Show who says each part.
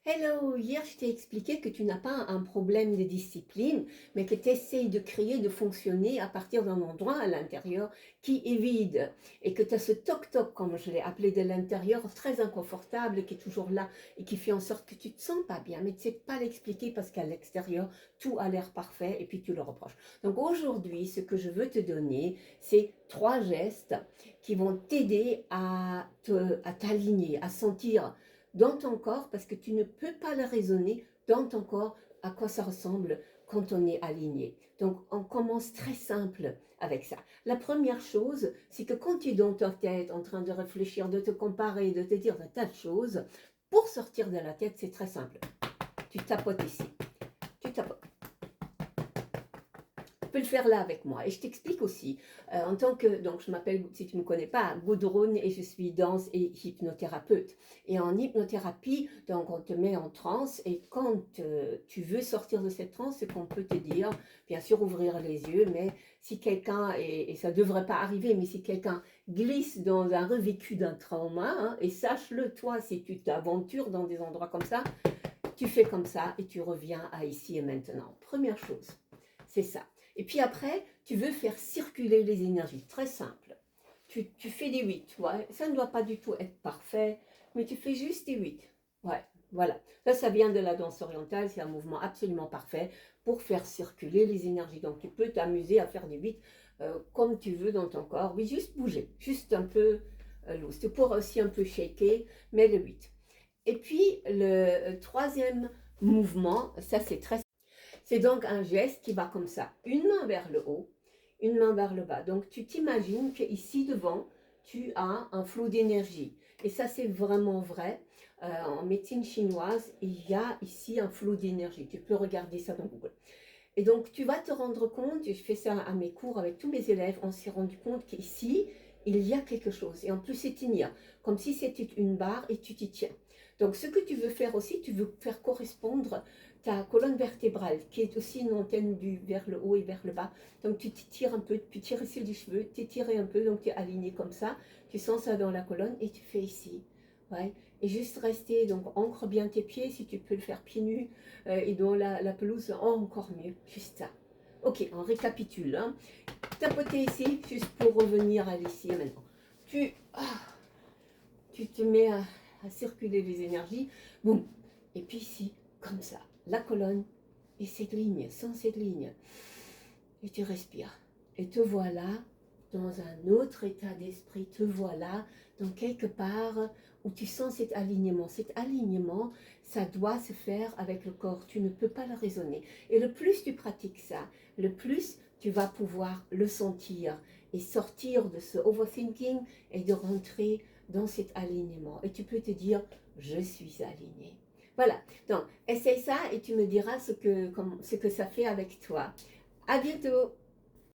Speaker 1: Hello, hier je t'ai expliqué que tu n'as pas un problème de discipline, mais que tu essayes de créer, de fonctionner à partir d'un endroit à l'intérieur qui est vide et que tu as ce toc-toc, comme je l'ai appelé de l'intérieur, très inconfortable, qui est toujours là et qui fait en sorte que tu ne te sens pas bien, mais tu ne sais pas l'expliquer parce qu'à l'extérieur, tout a l'air parfait et puis tu le reproches. Donc aujourd'hui, ce que je veux te donner, c'est 3 gestes qui vont t'aider à t'aligner, à sentir dans ton corps, parce que tu ne peux pas le raisonner dans ton corps à quoi ça ressemble quand on est aligné. Donc on commence très simple avec ça. La première chose, c'est que quand tu es dans ta tête en train de réfléchir, de te comparer, de te dire de tas de choses, pour sortir de la tête, c'est très simple. Tu tapotes ici. Tu tapotes. Tu peux le faire là avec moi. Et je t'explique aussi, en tant que, donc je m'appelle, si tu ne me connais pas, Gudrun et je suis danse et hypnothérapeute. Et en hypnothérapie, donc on te met en transe et quand tu veux sortir de cette transe, ce qu'on peut te dire, bien sûr ouvrir les yeux, mais si quelqu'un, et ça ne devrait pas arriver, mais si quelqu'un glisse dans un revécu d'un trauma, hein, et sache-le toi, si tu t'aventures dans des endroits comme ça, tu fais comme ça et tu reviens à ici et maintenant. Première chose, c'est ça. Et puis après, tu veux faire circuler les énergies. Très simple. Tu fais des 8, ouais. Ça ne doit pas du tout être parfait, mais tu fais juste des 8. Ouais, voilà. Ça vient de la danse orientale, c'est un mouvement absolument parfait pour faire circuler les énergies. Donc tu peux t'amuser à faire des 8 comme tu veux dans ton corps. Oui, juste bouger, juste un peu loose. Tu pourras aussi un peu shaker, mais le 8. Et puis le troisième mouvement, ça c'est donc un geste qui va comme ça, une main vers le haut, une main vers le bas. Donc tu t'imagines qu'ici devant, tu as un flot d'énergie. Et ça c'est vraiment vrai. En médecine chinoise, il y a ici un flot d'énergie. Tu peux regarder ça dans Google. Et donc tu vas te rendre compte, je fais ça à mes cours avec tous mes élèves, on s'est rendu compte qu'ici, il y a quelque chose. Et en plus c'est tenir, comme si c'était une barre et tu t'y tiens. Donc ce que tu veux faire aussi, tu veux faire correspondre ta colonne vertébrale, qui est aussi une antenne vers le haut et vers le bas. Donc tu t'étires un peu, tu tires ici les cheveux, t'étires un peu, donc tu es aligné comme ça. Tu sens ça dans la colonne et tu fais ici. Ouais. Et juste rester, donc ancre bien tes pieds, si tu peux le faire pieds nus, et dans la pelouse, encore mieux, juste ça. Ok, on récapitule. Hein. Tapoter ici, juste pour revenir à l'ici maintenant. Tu te mets à circuler les énergies, boum. Et puis ici, comme ça, la colonne et cette ligne, sans cette ligne. Et tu respires. Et te voilà dans un autre état d'esprit, te voilà dans quelque part où tu sens cet alignement. Cet alignement, ça doit se faire avec le corps, tu ne peux pas le raisonner. Et le plus tu pratiques ça, le plus tu vas pouvoir le sentir et sortir de ce overthinking et de rentrer dans cet alignement. Et tu peux te dire, je suis aligné. Voilà, donc essaye ça et tu me diras ce que ça fait avec toi. À bientôt!